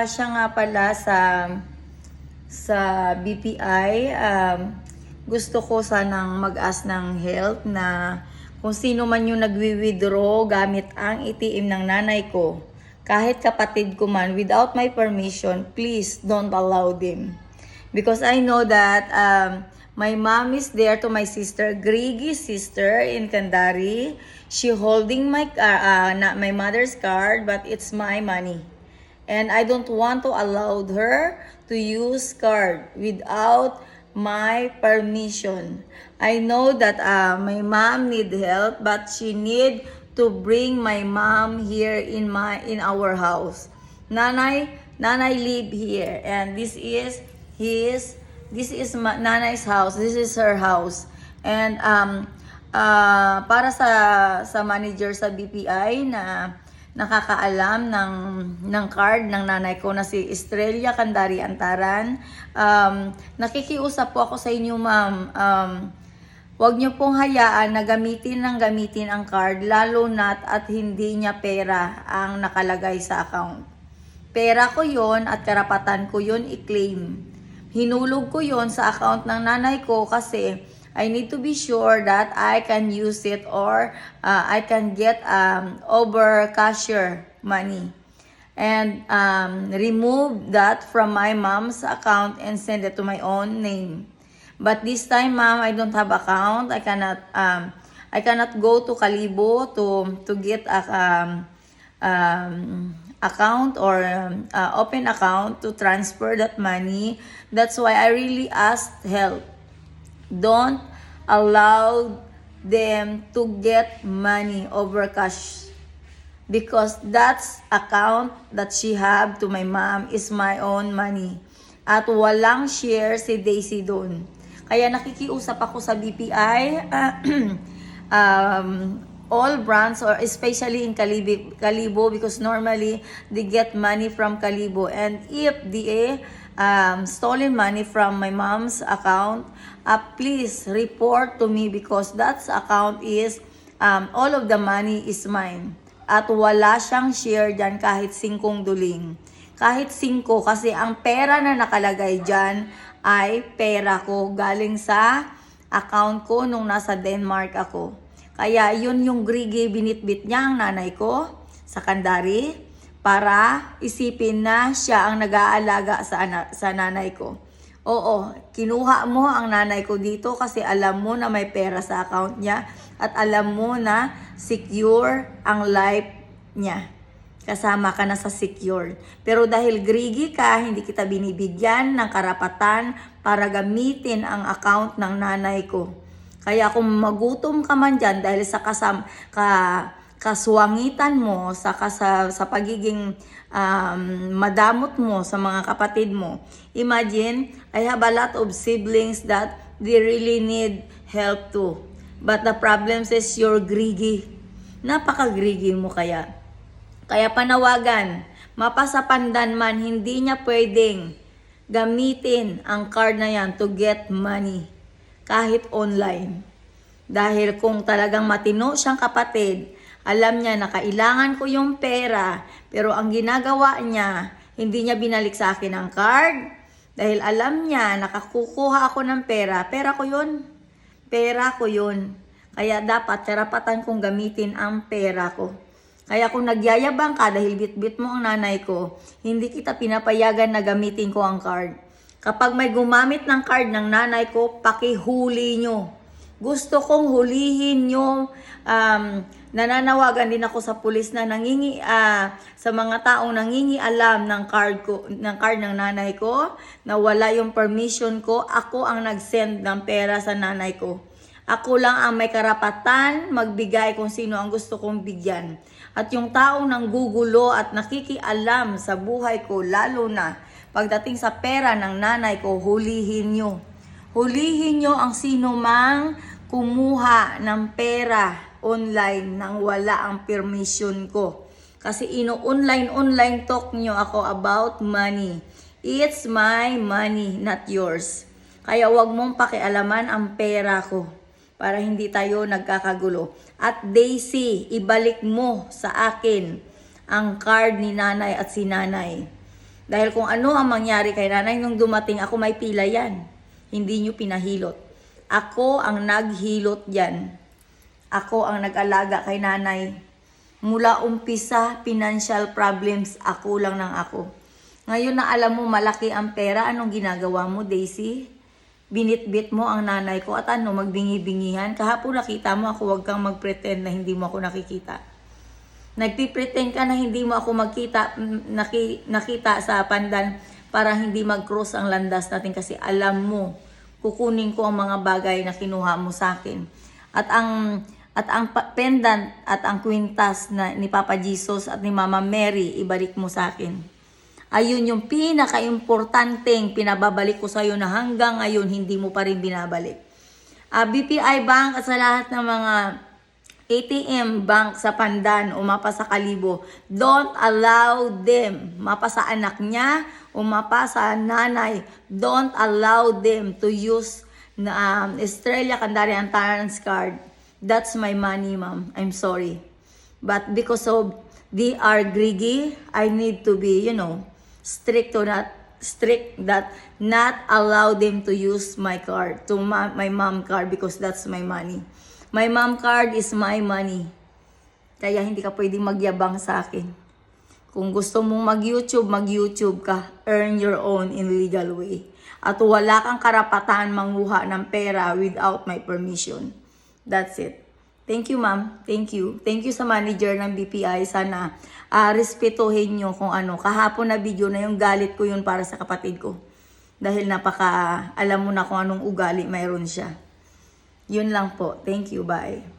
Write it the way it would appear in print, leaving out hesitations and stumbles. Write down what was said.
Siya nga pala sa BPI, gusto ko sanang mag-ask ng help na kung sino man yung nagwi-withdraw gamit ang ATM ng nanay ko, kahit kapatid ko man, without my permission, please don't allow them. Because I know that my mom is there to my sister, Griggy's sister in Candari. She holding not my mother's card, but it's my money. And I don't want to allow her to use card without my permission. I know that my mom need help, but she need to bring my mom here in our house. Nanay live here, and this is Nanay's house. This is her house. And para sa manager sa BPI na nakakaalam ng card ng nanay ko na si Estrella Candari Antaran. Nakikiusap po ako sa inyo, ma'am. Huwag niyo pong hayaan na gamitin ang card, lalo na't at hindi niya pera ang nakalagay sa account. Pera ko yon at karapatan ko yon i-claim. Hinulog ko yon sa account ng nanay ko kasi I need to be sure that I can use it or I can get over cashier money. And remove that from my mom's account and send it to my own name. But this time, ma'am, I don't have account. I cannot go to Kalibo to get a account or open account to transfer that money. That's why I really asked help. Don't allow them to get money over cash, because that's account that she have to my mom is my own money. At walang share si Daisy doon. Kaya nakikiusap ako sa BPI, all brands, or especially in Kalibo, because normally they get money from Kalibo. And if they stolen money from my mom's account, please report to me, because that account is all of the money is mine. At wala siyang share dyan kahit 5 duling. Kahit 5, kasi ang pera na nakalagay dyan ay pera ko galing sa account ko nung nasa Denmark ako. Kaya yun yung grigi binitbit niya ang nanay ko sa Candari, para isipin na siya ang nag-aalaga sa nanay ko. Oo, kinuha mo ang nanay ko dito kasi alam mo na may pera sa account niya at alam mo na secure ang life niya. Kasama ka na sa secure. Pero dahil greedy ka, hindi kita binibigyan ng karapatan para gamitin ang account ng nanay ko. Kaya kung magutom ka man dyan dahil sa kaswangitan mo, sa pagiging madamot mo sa mga kapatid mo. Imagine, I have a lot of siblings that they really need help too. But the problem is you're greedy. Napaka-greedy mo kaya. Kaya panawagan, mapasapandan man, hindi niya pwedeng gamitin ang card na yan to get money. Kahit online. Dahil kung talagang matino siyang kapatid, alam niya na kailangan ko yung pera, pero ang ginagawa niya, hindi niya binalik sa akin ang card, dahil alam niya, nakakukuha ako ng pera, pera ko yun. Pera ko yun. Kaya dapat, karapatan kong gamitin ang pera ko. Kaya kung nagyayabang ka dahil bitbit mo ang nanay ko, hindi kita pinapayagan na gamitin ko ang card. Kapag may gumamit ng card ng nanay ko, pakihuli nyo. Gusto kong hulihin nyo. Nananawagan din ako sa pulis na sa mga taong nangingialam ng card ng nanay ko, na wala yung permission ko. Ako ang nag-send ng pera sa nanay ko. Ako lang ang may karapatan magbigay kung sino ang gusto kong bigyan. At yung taong nanggugulo at nakikialam sa buhay ko, lalo na pagdating sa pera ng nanay ko, hulihin nyo. Hulihin nyo ang sino mang kumuha ng pera online nang wala ang permission ko. Kasi online talk nyo ako about money. It's my money, not yours. Kaya wag mong pakialaman ang pera ko, para hindi tayo nagkakagulo. At Daisy, ibalik mo sa akin ang card ni nanay at si nanay. Dahil kung ano ang mangyari kay nanay nung dumating ako, may pila yan. Hindi nyo pinahilot. Ako ang naghilot yan. Ako ang nag-alaga kay nanay. Mula umpisa, financial problems, ako lang ng ako. Ngayon na alam mo malaki ang pera, anong ginagawa mo, Daisy? Binitbit mo ang nanay ko at ano, magbingi-bingihan. Kahapon nakita mo ako, huwag kang mag-pretend na hindi mo ako nakikita. Nagpipretend ka na hindi mo ako nakita sa pandan para hindi mag-cross ang landas natin kasi alam mo, kukunin ko ang mga bagay na kinuha mo sa akin. At ang pendant at ang kwintas na ni Papa Jesus at ni Mama Mary, ibalik mo sa akin. Ayun yung pinaka-importanteng pinababalik ko sa'yo na hanggang ngayon hindi mo pa rin binabalik. BPI Bank at sa lahat ng mga ATM bank sa Pandan o mapa sa Kalibo, don't allow them, mapa sa anak niya o mapa sa nanay, don't allow them to use Estrella Candarian Tarrant's card. That's my money, ma'am. I'm sorry. But because of they are greedy, I need to be, strict that not allow them to use my card, my mom card because that's my money. My mom card is my money. Kaya hindi ka pwedeng magyabang sa akin. Kung gusto mong mag-YouTube ka. Earn your own in legal way. At wala kang karapatan manguha ng pera without my permission. That's it. Thank you, ma'am. Thank you. Thank you sa manager ng BPI. Sana respetuhin nyo kung ano. Kahapon na video na yung galit ko yun para sa kapatid ko. Dahil alam mo na kung anong ugali mayroon siya. Yun lang po. Thank you. Bye.